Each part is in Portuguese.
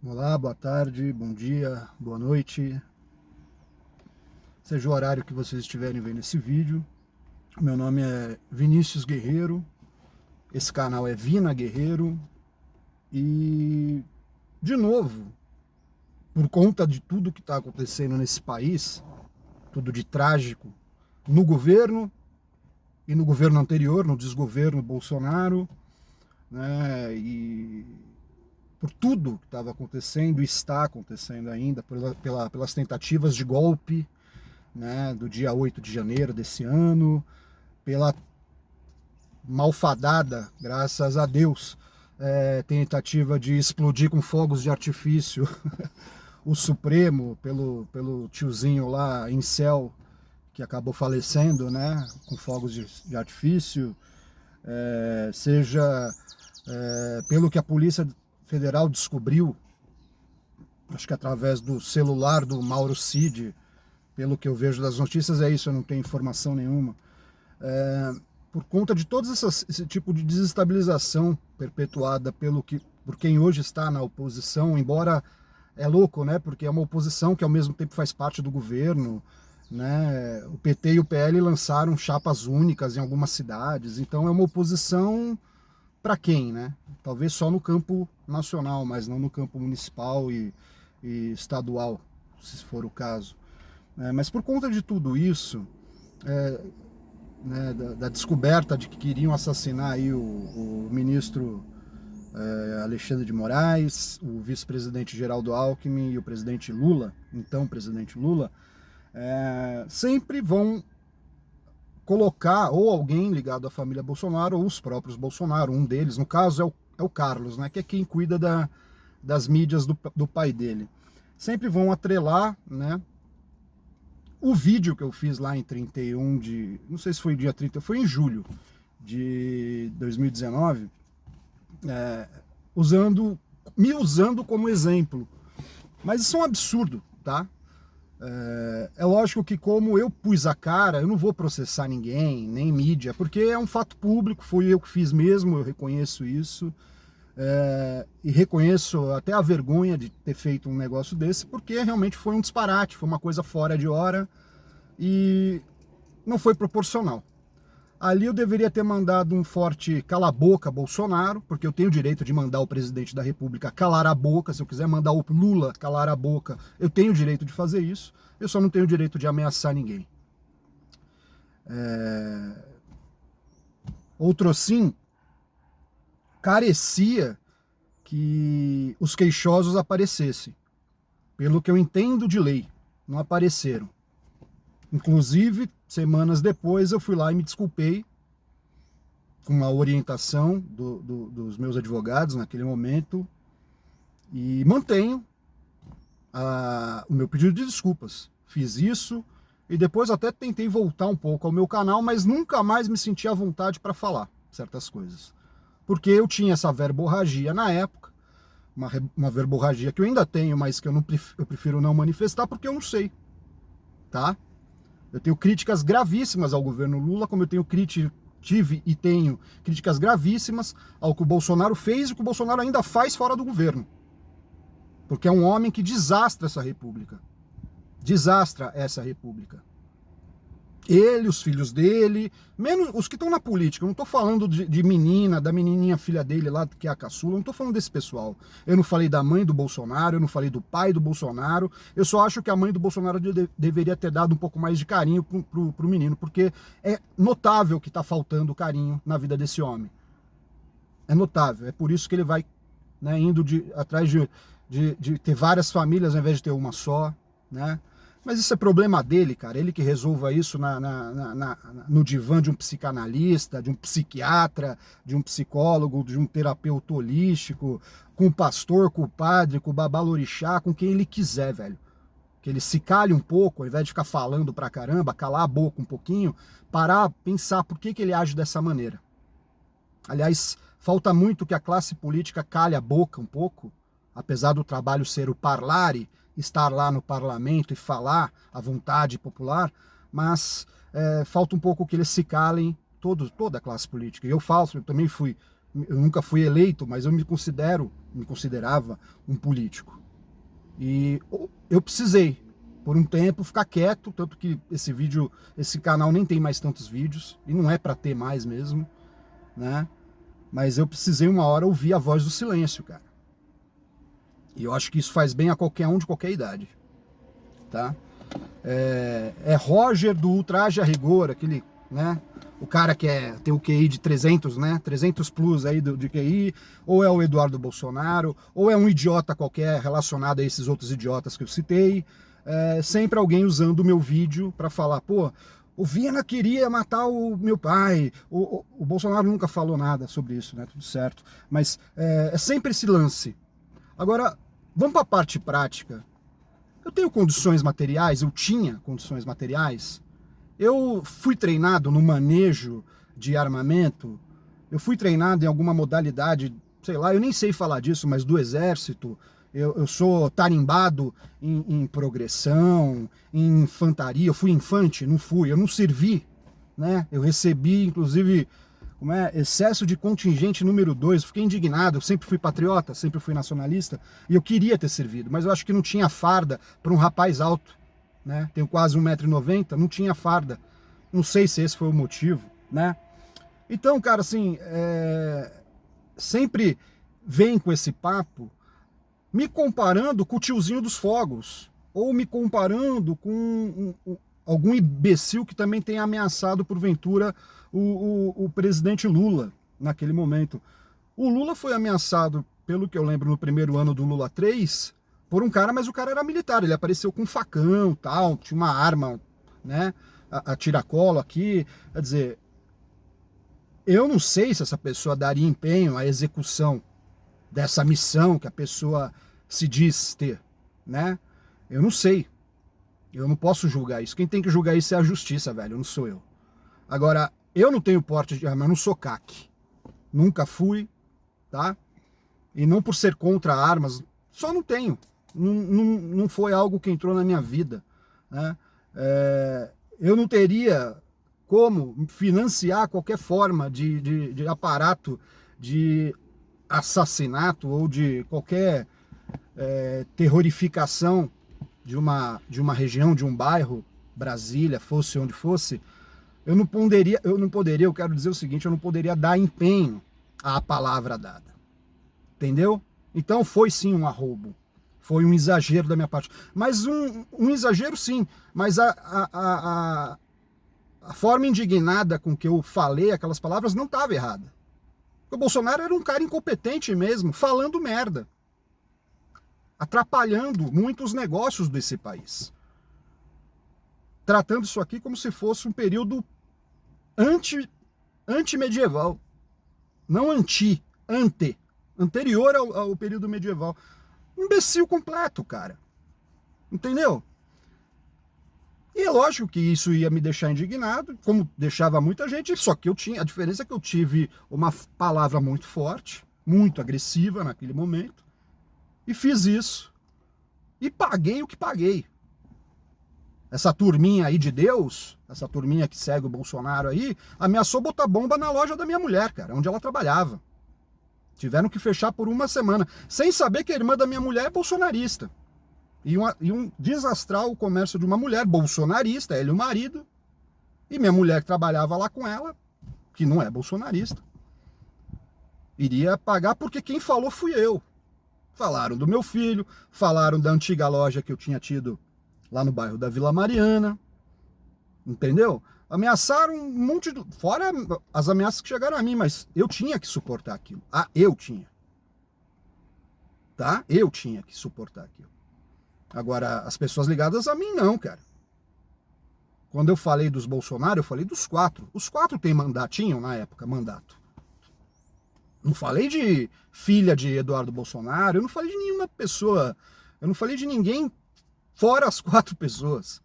Olá, boa tarde, bom dia, boa noite, seja o horário que vocês estiverem vendo esse vídeo. Meu nome é Vinícius Guerreiro, esse canal é Vina Guerreiro e, de novo, por conta de tudo que está acontecendo nesse país, tudo de trágico, no governo e no governo anterior, no desgoverno Bolsonaro, né, e por tudo que estava acontecendo e está acontecendo ainda, pelas tentativas de golpe, né, do dia 8 de janeiro desse ano, pela malfadada, graças a Deus, tentativa de explodir com fogos de artifício o Supremo, pelo tiozinho lá em céu, que acabou falecendo, né, com fogos de artifício, seja pelo que a Polícia Federal descobriu, acho que através do celular do Mauro Cid, pelo que eu vejo das notícias, é isso, eu não tenho informação nenhuma. Por conta de todo esse tipo de desestabilização perpetuada por quem hoje está na oposição, embora é louco, né? Porque é uma oposição que ao mesmo tempo faz parte do governo, né? O PT e o PL lançaram chapas únicas em algumas cidades, então é uma oposição para quem, né? Talvez só no campo nacional, mas não no campo municipal e estadual, se for o caso. Mas por conta de tudo isso, né, da descoberta de que queriam assassinar aí o ministro Alexandre de Moraes, o vice-presidente Geraldo Alckmin e o presidente Lula, então presidente Lula, sempre vão colocar ou alguém ligado à família Bolsonaro ou os próprios Bolsonaro, um deles, no caso é o Carlos, né, que é quem cuida das mídias do pai dele. Sempre vão atrelar, né, o vídeo que eu fiz lá em 31 de... não sei se foi dia 30, foi em julho de 2019, me usando como exemplo. Mas isso é um absurdo, tá? É lógico que como eu pus a cara, eu não vou processar ninguém, nem mídia, porque é um fato público, fui eu que fiz mesmo, eu reconheço isso. E reconheço até a vergonha de ter feito um negócio desse, porque realmente foi um disparate, foi uma coisa fora de hora e não foi proporcional. Ali eu deveria ter mandado um forte cala a boca Bolsonaro, porque eu tenho o direito de mandar o presidente da República calar a boca. Se eu quiser mandar o Lula calar a boca, eu tenho o direito de fazer isso, eu só não tenho o direito de ameaçar ninguém. Outro sim, carecia que os queixosos aparecessem. Pelo que eu entendo de lei, não apareceram. Inclusive, semanas depois, eu fui lá e me desculpei com uma orientação dos meus advogados naquele momento e mantenho o meu pedido de desculpas. Fiz isso e depois até tentei voltar um pouco ao meu canal, mas nunca mais me senti à vontade para falar certas coisas. Porque eu tinha essa verborragia na época, uma verborragia que eu ainda tenho, mas que eu prefiro não manifestar porque eu não sei, tá? Eu tenho críticas gravíssimas ao governo Lula, como eu tive e tenho críticas gravíssimas ao que o Bolsonaro fez e o que o Bolsonaro ainda faz fora do governo. Porque é um homem que desastra essa república. Desastra essa república. Ele, os filhos dele, menos os que estão na política. Eu não estou falando de menina, da menininha filha dele lá, que é a caçula. Eu não estou falando desse pessoal. Eu não falei da mãe do Bolsonaro, eu não falei do pai do Bolsonaro. Eu só acho que a mãe do Bolsonaro deveria ter dado um pouco mais de carinho pro menino, porque é notável que está faltando carinho na vida desse homem. É notável. É por isso que ele vai, né, indo atrás de ter várias famílias ao invés de ter uma só, né? Mas isso é problema dele, cara. Ele que resolva isso no divã de um psicanalista, de um psiquiatra, de um psicólogo, de um terapeuta holístico, com o pastor, com o padre, com o babalorixá, com quem ele quiser, velho. Que ele se cale um pouco, ao invés de ficar falando pra caramba, calar a boca um pouquinho, parar, pensar por que ele age dessa maneira. Aliás, falta muito que a classe política cale a boca um pouco, apesar do trabalho ser o parlare, estar lá no parlamento e falar à vontade popular, mas falta um pouco que eles se calem, toda a classe política. Eu também eu nunca fui eleito, mas eu me considero me considerava um político. E eu precisei, por um tempo, ficar quieto, tanto que esse canal nem tem mais tantos vídeos, e não é para ter mais mesmo, né? Mas eu precisei uma hora ouvir a voz do silêncio, cara. E eu acho que isso faz bem a qualquer um de qualquer idade, tá? É Roger do Ultraje a Rigor, aquele, né? O cara que tem o QI de 300, né? 300 plus aí de QI, ou é o Eduardo Bolsonaro, ou é um idiota qualquer relacionado a esses outros idiotas que eu citei. Sempre alguém usando o meu vídeo para falar, pô, o Vina queria matar o meu pai. O Bolsonaro nunca falou nada sobre isso, né? Tudo certo. Mas é sempre esse lance. Agora, vamos para a parte prática. Eu tenho condições materiais, eu tinha condições materiais. Eu fui treinado no manejo de armamento, eu fui treinado em alguma modalidade, sei lá, eu nem sei falar disso, mas do exército. Eu sou tarimbado em progressão, em infantaria, eu fui infante, eu não servi, né? Eu recebi, inclusive, excesso de contingente número 2, fiquei indignado, eu sempre fui patriota, sempre fui nacionalista, e eu queria ter servido, mas eu acho que não tinha farda para um rapaz alto, né? Tenho quase 1,90 m, não tinha farda. Não sei se esse foi o motivo, né? Então, cara, assim, sempre vem com esse papo me comparando com o tiozinho dos fogos, ou me comparando com algum imbecil que também tem ameaçado, porventura, o presidente Lula, naquele momento. O Lula foi ameaçado, pelo que eu lembro, no primeiro ano do Lula 3, por um cara, mas o cara era militar, ele apareceu com um facão, tal, tinha uma arma, né, a tiracolo aqui, quer dizer, eu não sei se essa pessoa daria empenho à execução dessa missão que a pessoa se diz ter, né, eu não sei, eu não posso julgar isso, quem tem que julgar isso é a justiça, velho, não sou eu. Agora, eu não tenho porte de arma, eu não sou CAC, nunca fui, tá, e não por ser contra armas, só não tenho. Não foi algo que entrou na minha vida, né? Eu não teria como financiar qualquer forma de aparato de assassinato ou de qualquer terrorificação de uma região, de um bairro, Brasília, fosse onde fosse. Eu não poderia, eu quero dizer o seguinte, eu não poderia dar empenho à palavra dada, entendeu? Então foi sim um arroubo. Foi um exagero da minha parte. Mas um exagero sim, mas a forma indignada com que eu falei aquelas palavras não estava errada. O Bolsonaro era um cara incompetente mesmo, falando merda. Atrapalhando muitos negócios desse país. Tratando isso aqui como se fosse um período antimedieval. Não anterior ao período medieval. Imbecil completo, cara. Entendeu? E é lógico que isso ia me deixar indignado, como deixava muita gente, só que a diferença é que eu tive uma palavra muito forte, muito agressiva naquele momento, e fiz isso. E paguei o que paguei. Essa turminha aí de Deus, essa turminha que segue o Bolsonaro aí, ameaçou botar bomba na loja da minha mulher, cara, onde ela trabalhava. Tiveram que fechar por uma semana, sem saber que a irmã da minha mulher é bolsonarista. Iam desastrar o comércio de uma mulher bolsonarista, ele e o marido, e minha mulher que trabalhava lá com ela, que não é bolsonarista, iria pagar porque quem falou fui eu. Falaram do meu filho, falaram da antiga loja que eu tinha tido lá no bairro da Vila Mariana, entendeu? Ameaçaram um monte de... Fora as ameaças que chegaram a mim, mas eu tinha que suportar aquilo. Eu tinha. Tá? Eu tinha que suportar aquilo. Agora, as pessoas ligadas a mim, não, cara. Quando eu falei dos Bolsonaro, eu falei dos 4. Os 4 tinham na época mandato. Não falei de filha de Eduardo Bolsonaro, eu não falei de nenhuma pessoa, eu não falei de ninguém fora as 4 pessoas.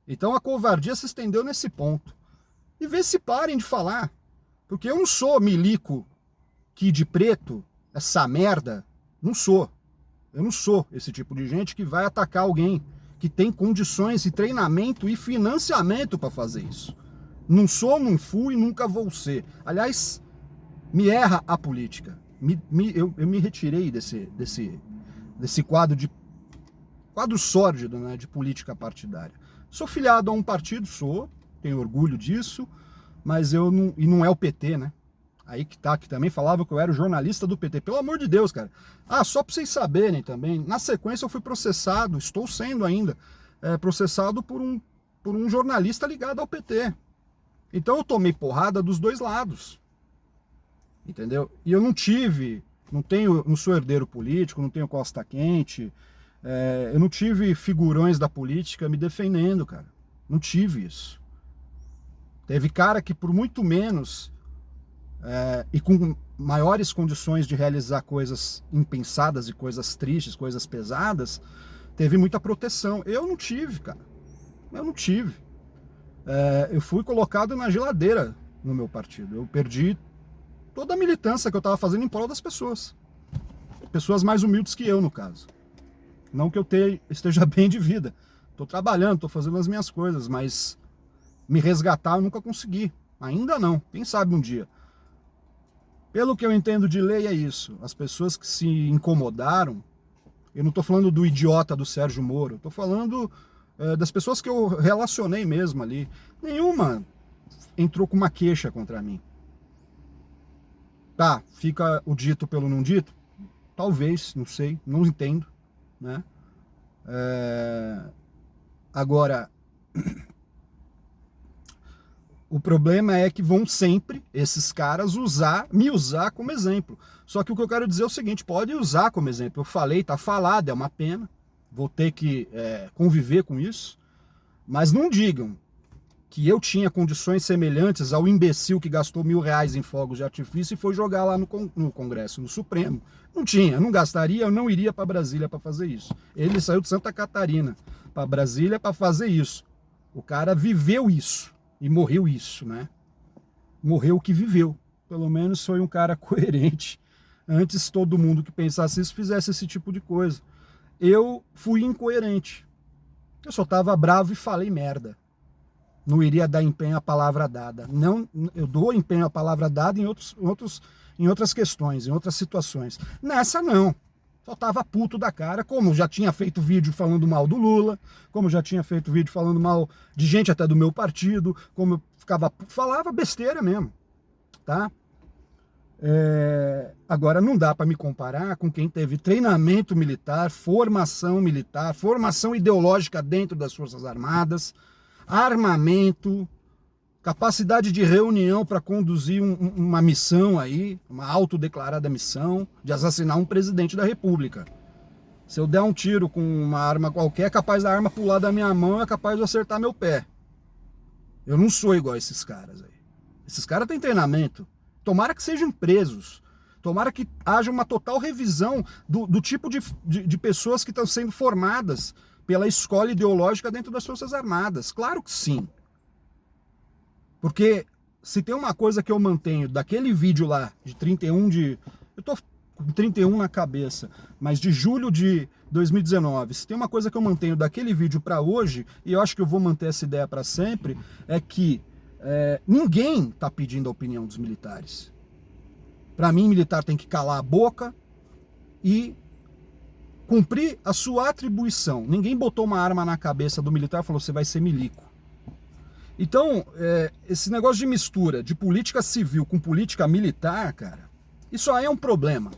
Então a covardia se estendeu nesse ponto. E vê se parem de falar. Porque eu não sou milico Kid Preto, essa merda. Não sou. Eu não sou esse tipo de gente que vai atacar alguém que tem condições e treinamento e financiamento para fazer isso. Não sou, não fui, nunca vou ser. Aliás, me erra a política. eu me retirei desse quadro sórdido, né, de política partidária. Sou filiado a um partido, tenho orgulho disso, mas e não é o PT, né? Aí que também falava que eu era o jornalista do PT. Pelo amor de Deus, cara. Só para vocês saberem também, na sequência eu fui processado, estou sendo ainda, processado por um jornalista ligado ao PT. Então eu tomei porrada dos dois lados. Entendeu? E eu não sou herdeiro político, não tenho costa quente, eu não tive figurões da política me defendendo, cara. Não tive isso. Teve cara que por muito menos e com maiores condições de realizar coisas impensadas e coisas tristes, coisas pesadas, teve muita proteção. Eu não tive, cara. Eu não tive. Eu fui colocado na geladeira no meu partido. Eu perdi toda a militância que eu estava fazendo em prol das pessoas. Pessoas mais humildes que eu, no caso. Não que eu esteja bem de vida. Estou trabalhando, estou fazendo as minhas coisas, mas me resgatar eu nunca consegui. Ainda não. Quem sabe um dia. Pelo que eu entendo de lei é isso. As pessoas que se incomodaram, eu não estou falando do idiota do Sérgio Moro, estou falando das pessoas que eu relacionei mesmo ali. Nenhuma entrou com uma queixa contra mim. Tá, fica o dito pelo não dito? Talvez, não sei, não entendo, né? Agora, o problema é que vão sempre, esses caras, me usar como exemplo. Só que o que eu quero dizer é o seguinte, pode usar como exemplo. Eu falei, tá falado, é uma pena. Vou ter que conviver com isso. Mas não digam que eu tinha condições semelhantes ao imbecil que gastou R$1.000 em fogos de artifício e foi jogar lá no Congresso, no Supremo. Não tinha, não gastaria, eu não iria para Brasília para fazer isso. Ele saiu de Santa Catarina para Brasília para fazer isso. O cara viveu isso. E morreu isso, né? Morreu o que viveu. Pelo menos foi um cara coerente. Antes todo mundo que pensasse isso fizesse esse tipo de coisa. Eu fui incoerente. Eu só tava bravo e falei merda. Não iria dar empenho à palavra dada. Não, eu dou empenho à palavra dada em outras questões, em outras situações. Nessa não. Só tava puto da cara, como já tinha feito vídeo falando mal do Lula, como já tinha feito vídeo falando mal de gente até do meu partido, como eu falava besteira mesmo, tá? Agora não dá para me comparar com quem teve treinamento militar, formação ideológica dentro das Forças Armadas, armamento, capacidade de reunião para conduzir uma missão aí, uma autodeclarada missão de assassinar um presidente da República. Se eu der um tiro com uma arma qualquer, é capaz da arma pular da minha mão, é capaz de acertar meu pé. Eu não sou igual a esses caras aí. Esses caras têm treinamento. Tomara que sejam presos. Tomara que haja uma total revisão do tipo de pessoas que estão sendo formadas pela escola ideológica dentro das Forças Armadas. Claro que sim. Porque se tem uma coisa que eu mantenho daquele vídeo lá, de 31 de... Eu tô com 31 na cabeça, mas de julho de 2019, se tem uma coisa que eu mantenho daquele vídeo para hoje, e eu acho que eu vou manter essa ideia para sempre, é que ninguém tá pedindo a opinião dos militares. Para mim, militar tem que calar a boca e cumprir a sua atribuição. Ninguém botou uma arma na cabeça do militar e falou, você vai ser milico. Então, esse negócio de mistura de política civil com política militar, cara, isso aí é um problema.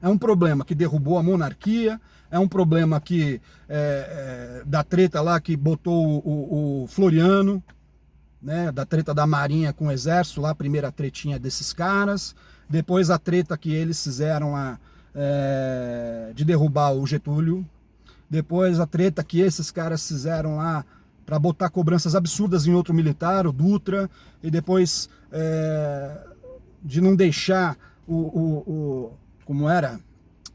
É um problema que derrubou a monarquia, é um problema que da treta lá que botou o Floriano, né, da treta da Marinha com o Exército, lá a primeira tretinha desses caras, depois a treta que eles fizeram lá de derrubar o Getúlio, depois a treta que esses caras fizeram lá para botar cobranças absurdas em outro militar, o Dutra, e depois de não deixar como era,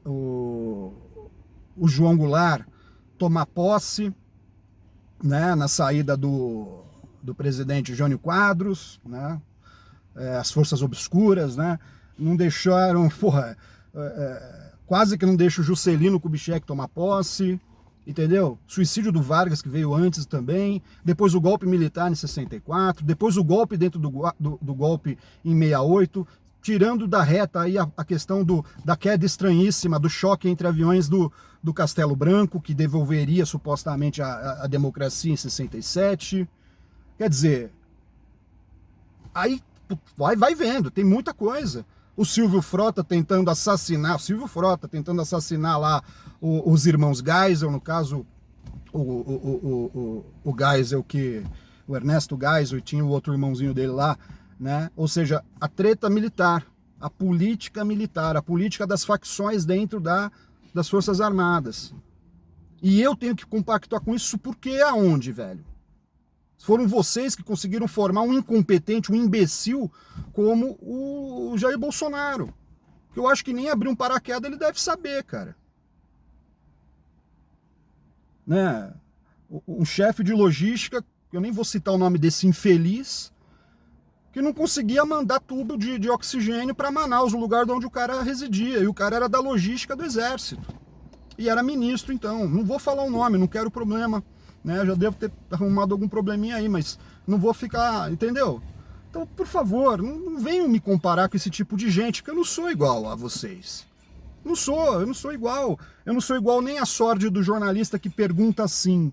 o João Goulart tomar posse, né, na saída do presidente Jânio Quadros, né, as forças obscuras, né, não deixaram, quase que não deixa o Juscelino Kubitschek tomar posse, entendeu? Suicídio do Vargas, que veio antes também, depois o golpe militar em 64, depois o golpe dentro do golpe em 68, tirando da reta aí a questão da queda estranhíssima, do choque entre aviões do Castelo Branco, que devolveria supostamente a democracia em 67. Quer dizer, aí vai vendo, tem muita coisa. O Silvio Frota tentando assassinar lá os irmãos Geisel, no caso o Geisel, o Ernesto Geisel, e tinha o outro irmãozinho dele lá, né? Ou seja, a treta militar, a política militar, a política das facções dentro das Forças Armadas. E eu tenho que compactuar com isso porque aonde, velho? Foram vocês que conseguiram formar um incompetente, um imbecil como o Jair Bolsonaro. Que eu acho que nem abrir um paraquedas ele deve saber, cara. Né? Um chefe de logística, eu nem vou citar o nome desse infeliz, que não conseguia mandar tubo de oxigênio para Manaus, o lugar onde o cara residia. E o cara era da logística do Exército. E era ministro, então. Não vou falar o nome, não quero problema. Né? Já devo ter arrumado algum probleminha aí, mas não vou ficar, entendeu? Então, por favor, não venham me comparar com esse tipo de gente, que eu não sou igual a vocês. Eu não sou igual. Eu não sou igual nem a sorte do jornalista que pergunta assim: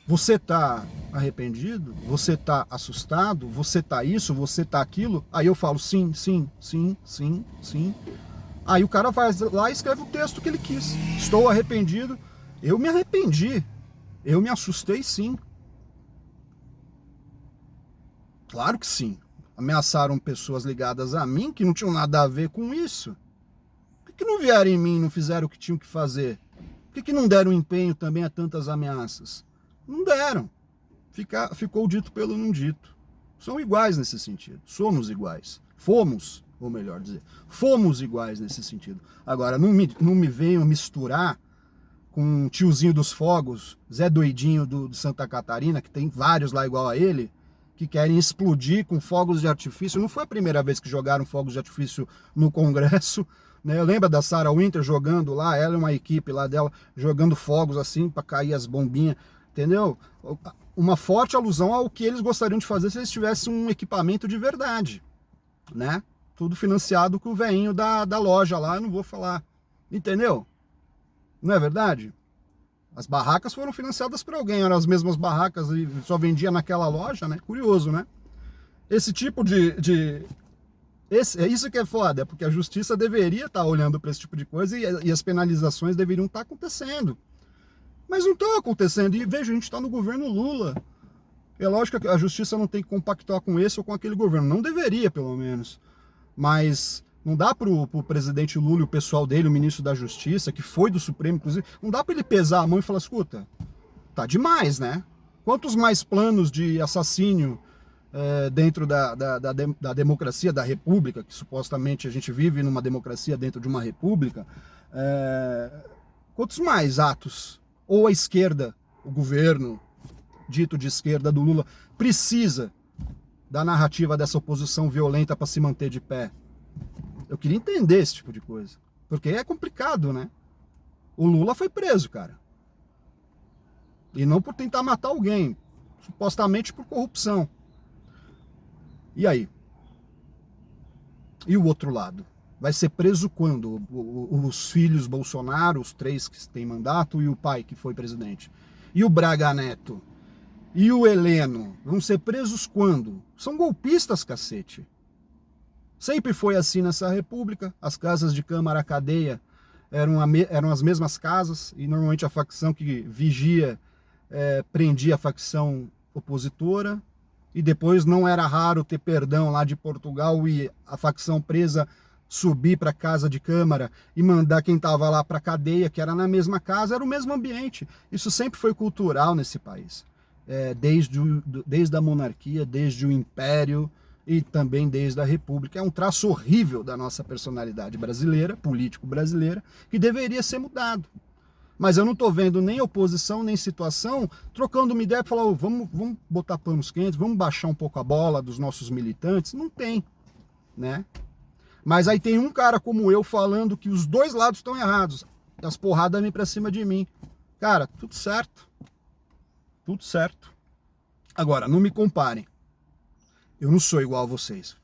você tá arrependido? Você tá assustado? Você tá isso? Você tá aquilo? Aí eu falo sim, sim, sim, sim, sim. Aí o cara vai lá e escreve o texto que ele quis. Estou arrependido. Eu me arrependi. Eu me assustei, sim. Claro que sim. Ameaçaram pessoas ligadas a mim que não tinham nada a ver com isso. Por que não vieram em mim e não fizeram o que tinham que fazer? Por que não deram empenho também a tantas ameaças? Não deram. Ficou dito pelo não dito. São iguais nesse sentido. Somos iguais. Fomos, ou melhor dizer, fomos iguais nesse sentido. Agora, não me venham misturar com um tiozinho dos fogos, Zé Doidinho de Santa Catarina, que tem vários lá igual a ele, que querem explodir com fogos de artifício. Não foi a primeira vez que jogaram fogos de artifício no Congresso, né? Lembra da Sarah Winter jogando lá, ela e uma equipe lá dela, jogando fogos assim para cair as bombinhas, entendeu? Uma forte alusão ao que eles gostariam de fazer se eles tivessem um equipamento de verdade, né? Tudo financiado com o velhinho da loja lá, eu não vou falar, entendeu? Não é verdade? As barracas foram financiadas por alguém, eram as mesmas barracas e só vendia naquela loja, né? Curioso, né? Esse tipo é isso que é foda, porque a justiça deveria estar olhando para esse tipo de coisa e as penalizações deveriam estar acontecendo. Mas não estão acontecendo. E veja, a gente está no governo Lula. É lógico que a justiça não tem que compactuar com esse ou com aquele governo. Não deveria, pelo menos. Mas não dá para o presidente Lula e o pessoal dele, o ministro da Justiça, que foi do Supremo, inclusive, não dá para ele pesar a mão e falar, escuta, tá demais, né? Quantos mais planos de assassínio dentro da democracia, da república, que supostamente a gente vive numa democracia dentro de uma república, quantos mais atos? Ou a esquerda, o governo dito de esquerda do Lula, precisa da narrativa dessa oposição violenta para se manter de pé? Eu queria entender esse tipo de coisa. Porque é complicado, né? O Lula foi preso, cara. E não por tentar matar alguém. Supostamente por corrupção. E aí? E o outro lado? Vai ser preso quando? Os filhos Bolsonaro, os 3 que têm mandato, e o pai que foi presidente. E o Braga Neto? E o Heleno? Vão ser presos quando? São golpistas, cacete. Sempre foi assim nessa república, as casas de Câmara, cadeia, eram as mesmas casas, e normalmente a facção que vigia prendia a facção opositora, e depois não era raro ter perdão lá de Portugal e a facção presa subir para a casa de Câmara e mandar quem estava lá para a cadeia, que era na mesma casa, era o mesmo ambiente. Isso sempre foi cultural nesse país, desde a monarquia, desde o império, e também desde a República. É um traço horrível da nossa personalidade brasileira, político brasileira, que deveria ser mudado. Mas eu não estou vendo nem oposição, nem situação, trocando uma ideia para falar, vamos botar panos quentes, vamos baixar um pouco a bola dos nossos militantes. Não tem, né? Mas aí tem um cara como eu falando que os dois lados estão errados. As porradas vêm para cima de mim. Cara, tudo certo. Tudo certo. Agora, não me comparem. Eu não sou igual a vocês.